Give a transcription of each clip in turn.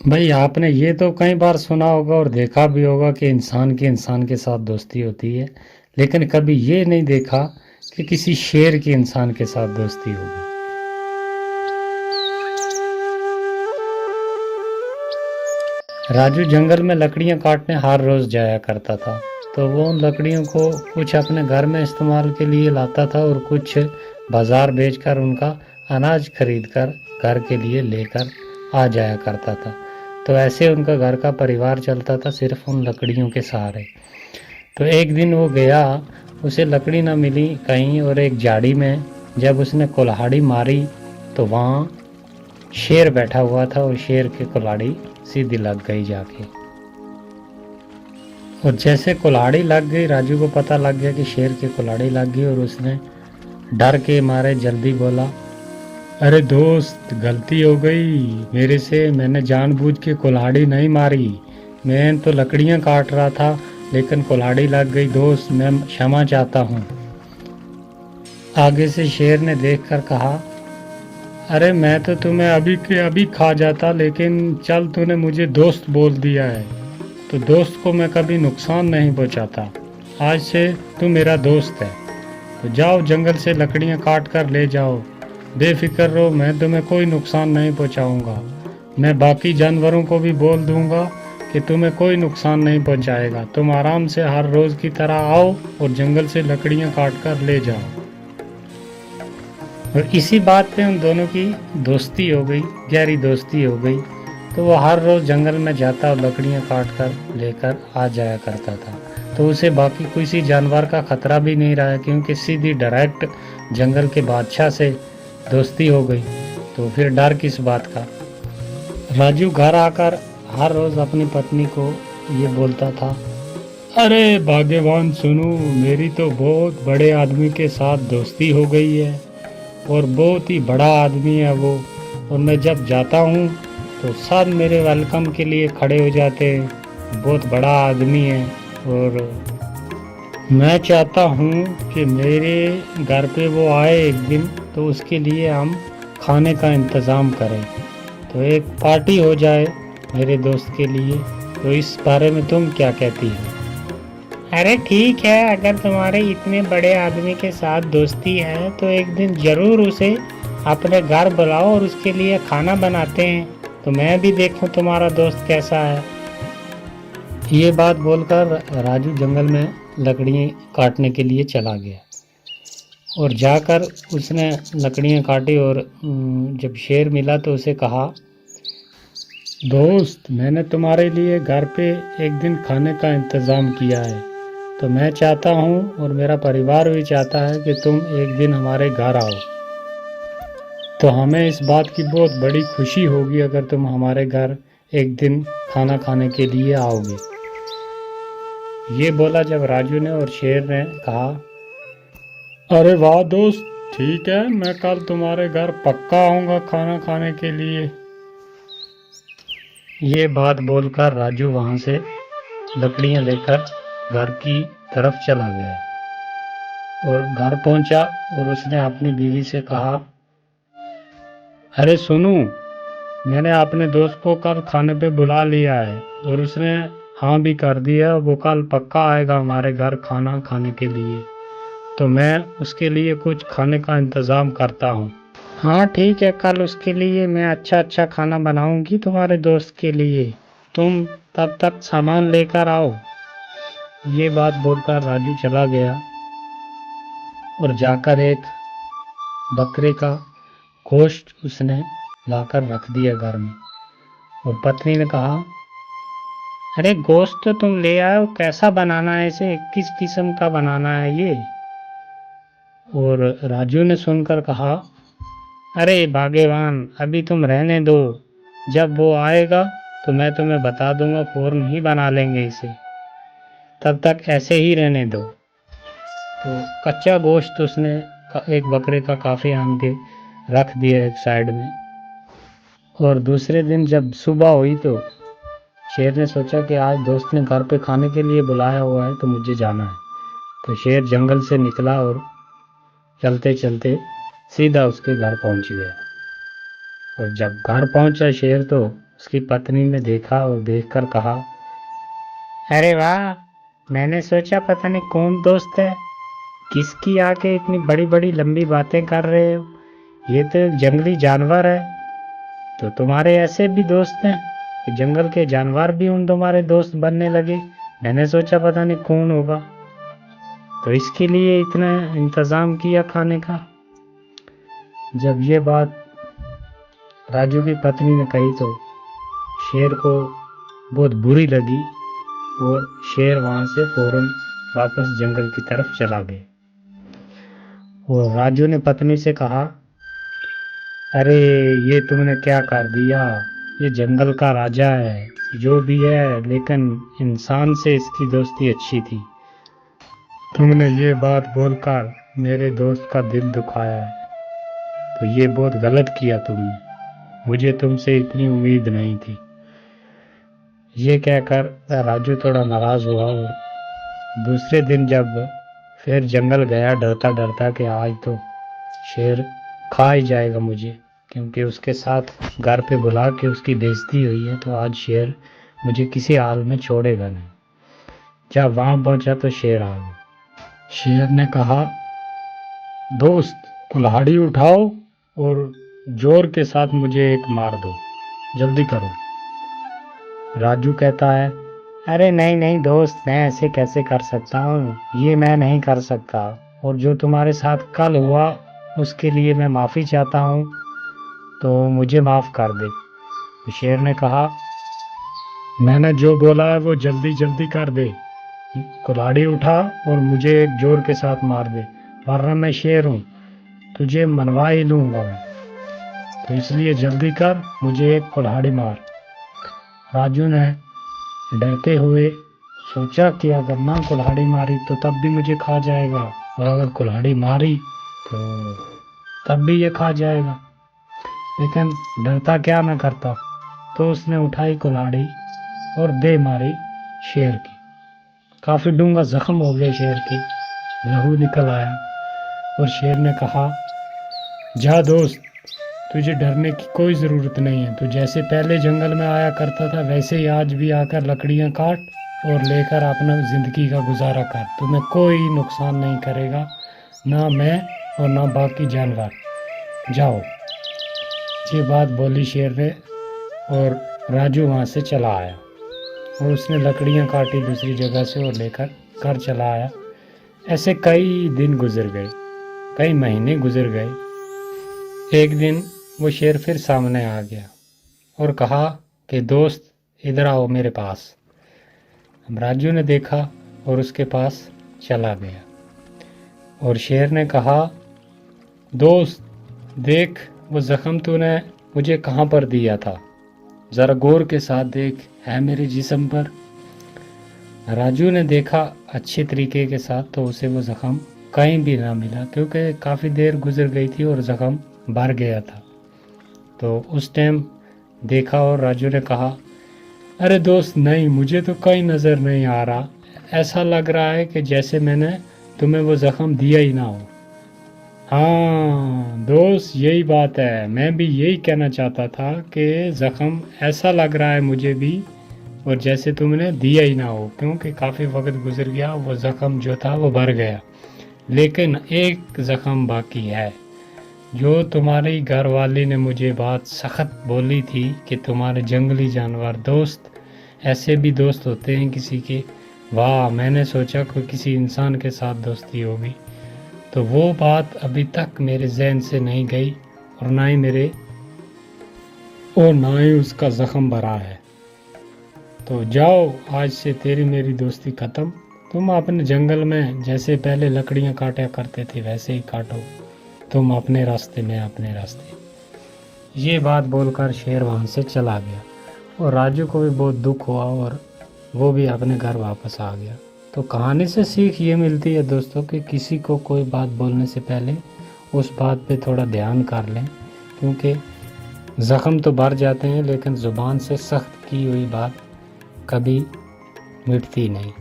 भाई आपने ये तो कई बार सुना होगा और देखा भी होगा कि इंसान की इंसान के साथ दोस्ती होती है, लेकिन कभी ये नहीं देखा कि किसी शेर की इंसान के साथ दोस्ती हो गई। राजू जंगल में लकड़ियां काटने हर रोज जाया करता था। तो वो उन लकड़ियों को कुछ अपने घर में इस्तेमाल के लिए लाता था और कुछ बाजार बेचकर उनका अनाज खरीदकर घर के लिए लेकर आ जाया करता था। तो ऐसे उनका घर का परिवार चलता था सिर्फ उन लकड़ियों के सहारे। तो एक दिन वो गया, उसे लकड़ी ना मिली कहीं, और एक झाड़ी में जब उसने कुल्हाड़ी मारी तो वहाँ शेर बैठा हुआ था और शेर की कुल्हाड़ी सीधी लग गई जाके। और जैसे कुल्हाड़ी लग गई, राजू को पता लग गया कि शेर की कुल्हाड़ी लग गई, और उसने डर के मारे जल्दी बोला, अरे दोस्त, गलती हो गई मेरे से, मैंने जानबूझ के कुल्हाड़ी नहीं मारी, मैं तो लकड़ियां काट रहा था लेकिन कुल्हाड़ी लग गई दोस्त, मैं क्षमा चाहता हूँ। आगे से शेर ने देखकर कहा, अरे मैं तो तुम्हें अभी के अभी खा जाता, लेकिन चल तूने मुझे दोस्त बोल दिया है तो दोस्त को मैं कभी नुकसान नहीं पहुंचाता। आज से तू मेरा दोस्त है, तो जाओ जंगल से लकड़ियां काट कर ले जाओ, बेफिक्र रहो, मैं तुम्हें कोई नुकसान नहीं पहुंचाऊंगा। मैं बाकी जानवरों को भी बोल दूंगा कि तुम्हें कोई नुकसान नहीं पहुंचाएगा, तुम आराम से हर रोज की तरह आओ और जंगल से लकड़ियां काट कर ले जाओ। और इसी बात पे उन दोनों की दोस्ती हो गई, गहरी दोस्ती हो गई। तो वो हर रोज़ जंगल में जाता और लकड़ियाँ काट कर लेकर आ जाया करता था। तो उसे बाकी किसी जानवर का खतरा भी नहीं रहा, क्योंकि सीधी डायरेक्ट जंगल के बादशाह से दोस्ती हो गई। तो फिर डर किस बात का। राजू घर आकर हर रोज़ अपनी पत्नी को ये बोलता था, अरे भाग्यवान सुनो, मेरी तो बहुत बड़े आदमी के साथ दोस्ती हो गई है और बहुत ही बड़ा आदमी है वो, और मैं जब जाता हूँ तो सब मेरे वेलकम के लिए खड़े हो जाते हैं, बहुत बड़ा आदमी है। और मैं चाहता हूँ कि मेरे घर पे वो आए एक दिन, तो उसके लिए हम खाने का इंतज़ाम करें, तो एक पार्टी हो जाए मेरे दोस्त के लिए। तो इस बारे में तुम क्या कहती हो? अरे ठीक है, अगर तुम्हारे इतने बड़े आदमी के साथ दोस्ती है तो एक दिन जरूर उसे अपने घर बुलाओ और उसके लिए खाना बनाते हैं, तो मैं भी देखूं तुम्हारा दोस्त कैसा है। ये बात बोलकर राजू जंगल में लकड़ियाँ काटने के लिए चला गया, और जाकर उसने लकड़ियाँ काटी, और जब शेर मिला तो उसे कहा, दोस्त, मैंने तुम्हारे लिए घर पे एक दिन खाने का इंतज़ाम किया है, तो मैं चाहता हूँ और मेरा परिवार भी चाहता है कि तुम एक दिन हमारे घर आओ। तो हमें इस बात की बहुत बड़ी खुशी होगी अगर तुम हमारे घर एक दिन खाना खाने के लिए आओगे। ये बोला जब राजू ने, और शेर ने कहा, अरे वाह दोस्त, ठीक है, मैं कल तुम्हारे घर पक्का आऊँगा खाना खाने के लिए। ये बात बोलकर राजू वहाँ से लकड़ियाँ लेकर घर की तरफ चला गया, और घर पहुंचा और उसने अपनी बीवी से कहा, अरे सुनो, मैंने अपने दोस्त को कल खाने पे बुला लिया है और उसने हाँ भी कर दिया, वो कल पक्का आएगा हमारे घर खाना खाने के लिए, तो मैं उसके लिए कुछ खाने का इंतज़ाम करता हूँ। हाँ ठीक है, कल उसके लिए मैं अच्छा अच्छा खाना बनाऊंगी तुम्हारे दोस्त के लिए, तुम तब तक सामान लेकर आओ। ये बात बोलकर राजू चला गया और जाकर एक बकरे का गोश्त उसने लाकर रख दिया घर में। और पत्नी ने कहा, अरे गोश्त तो तुम ले आओ, कैसा बनाना है इसे, किस किस्म का बनाना है ये। और राजू ने सुनकर कहा, अरे भाग्यवान, अभी तुम रहने दो, जब वो आएगा तो मैं तुम्हें बता दूंगा, फौरन ही बना लेंगे इसे, तब तक ऐसे ही रहने दो। तो कच्चा गोश्त उसने एक बकरे का काफ़ी आन के रख दिया एक साइड में। और दूसरे दिन जब सुबह हुई तो शेर ने सोचा कि आज दोस्त ने घर पे खाने के लिए बुलाया हुआ है तो मुझे जाना है। तो शेर जंगल से निकला और चलते चलते सीधा उसके घर पहुंच गया। और जब घर पहुंचा शेर तो उसकी पत्नी ने देखा और देखकर कहा, अरे वाह, मैंने सोचा पता नहीं कौन दोस्त है, किसकी आके इतनी बड़ी बड़ी लंबी बातें कर रहे हो, ये तो जंगली जानवर है। तो तुम्हारे ऐसे भी दोस्त हैं कि जंगल के जानवर भी उन तुम्हारे दोस्त बनने लगे। मैंने सोचा पता नहीं कौन होगा, तो इसके लिए इतना इंतज़ाम किया खाने का। जब ये बात राजू की पत्नी ने कही तो शेर को बहुत बुरी लगी और शेर वहाँ से फौरन वापस जंगल की तरफ चला गया। और राजू ने पत्नी से कहा, अरे ये तुमने क्या कर दिया, ये जंगल का राजा है जो भी है, लेकिन इंसान से इसकी दोस्ती अच्छी थी। तुमने ये बात बोलकर मेरे दोस्त का दिल दुखाया है, तो ये बहुत गलत किया तुमने, मुझे तुमसे इतनी उम्मीद नहीं थी। ये कहकर राजू थोड़ा नाराज़ हुआ और दूसरे दिन जब फिर जंगल गया डरता डरता कि आज तो शेर खा ही जाएगा मुझे, क्योंकि उसके साथ घर पे बुला के उसकी बेइज्जती हुई है, तो आज शेर मुझे किसी हाल में छोड़ेगा नहीं। जब वहाँ पहुँचा तो शेर आ गया। शेर ने कहा, दोस्त कुल्हाड़ी उठाओ और जोर के साथ मुझे एक मार दो, जल्दी करो। राजू कहता है, अरे नहीं नहीं दोस्त, मैं ऐसे कैसे कर सकता हूँ, ये मैं नहीं कर सकता, और जो तुम्हारे साथ कल हुआ उसके लिए मैं माफ़ी चाहता हूँ, तो मुझे माफ़ कर दे। तो शेर ने कहा, मैंने जो बोला है वो जल्दी जल्दी कर दे, कुल्हाड़ी उठा और मुझे एक जोर के साथ मार दे, वरना मैं शेर हूँ, तुझे मनवा ही लूँगा मैं, तो इसलिए जल्दी कर, मुझे एक कुल्हाड़ी मार। राजू ने डरते हुए सोचा कि अगर ना कुल्हाड़ी मारी तो तब भी मुझे खा जाएगा, और अगर कुल्हाड़ी मारी तो तब भी ये खा जाएगा, लेकिन डरता क्या ना करता। तो उसने उठाई कुल्हाड़ी और दे मारी शेर की। काफ़ी डूंगा जख्म हो गया शेर की, लहू निकल आया, और शेर ने कहा, जा दोस्त, तुझे डरने की कोई ज़रूरत नहीं है, तू जैसे पहले जंगल में आया करता था वैसे ही आज भी आकर लकड़ियाँ काट और लेकर अपना ज़िंदगी का गुजारा कर, तुम्हें कोई नुकसान नहीं करेगा, ना मैं और ना बाकी जानवर, जाओ। ये बात बोली शेर ने, और राजू वहाँ से चला आया और उसने लकड़ियाँ काटी दूसरी जगह से और लेकर घर चला आया। ऐसे कई दिन गुजर गए, कई महीने गुजर गए। एक दिन वो शेर फिर सामने आ गया और कहा कि दोस्त इधर आओ मेरे पास। राजू ने देखा और उसके पास चला गया, और शेर ने कहा, दोस्त देख, वो ज़ख्म तूने मुझे कहाँ पर दिया था, ज़रा गौर के साथ देख, है मेरे जिस्म पर। राजू ने देखा अच्छे तरीके के साथ, तो उसे वो ज़ख्म कहीं भी ना मिला, क्योंकि काफ़ी देर गुजर गई थी और ज़ख्म भर गया था। तो उस टाइम देखा और राजू ने कहा, अरे दोस्त नहीं, मुझे तो कहीं नज़र नहीं आ रहा, ऐसा लग रहा है कि जैसे मैंने तुम्हें वो ज़ख्म दिया ही ना हो। हाँ दोस्त, यही बात है, मैं भी यही कहना चाहता था कि ज़ख्म ऐसा लग रहा है मुझे भी, और जैसे तुमने दिया ही ना हो, क्योंकि काफ़ी वक्त गुजर गया, वो ज़ख्म जो था वो भर गया, लेकिन एक ज़ख्म बाकी है। जो तुम्हारी घरवाली ने मुझे बात सख्त बोली थी कि तुम्हारे जंगली जानवर दोस्त, ऐसे भी दोस्त होते हैं किसी के, वाह, मैंने सोचा कोई किसी इंसान के साथ दोस्ती होगी, तो वो बात अभी तक मेरे जहन से नहीं गई, और ना ही उसका ज़ख्म भरा है। तो जाओ, आज से तेरी मेरी दोस्ती ख़त्म, तुम अपने जंगल में जैसे पहले लकड़ियाँ काटा करते थे वैसे ही काटो, तुम अपने रास्ते में अपने रास्ते। ये बात बोलकर शेर वहाँ से चला गया, और राजू को भी बहुत दुख हुआ और वो भी अपने घर वापस आ गया। तो कहानी से सीख ये मिलती है दोस्तों कि किसी को कोई बात बोलने से पहले उस बात पे थोड़ा ध्यान कर लें, क्योंकि ज़ख्म तो भर जाते हैं, लेकिन ज़ुबान से सख्त की हुई बात कभी मिटती नहीं।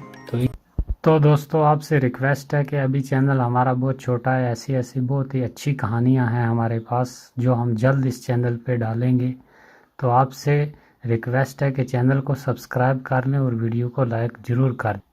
तो दोस्तों, आपसे रिक्वेस्ट है कि अभी चैनल हमारा बहुत छोटा है, ऐसी ऐसी बहुत ही अच्छी कहानियां हैं हमारे पास जो हम जल्द इस चैनल पे डालेंगे। तो आपसे रिक्वेस्ट है कि चैनल को सब्सक्राइब कर लें और वीडियो को लाइक ज़रूर कर दें।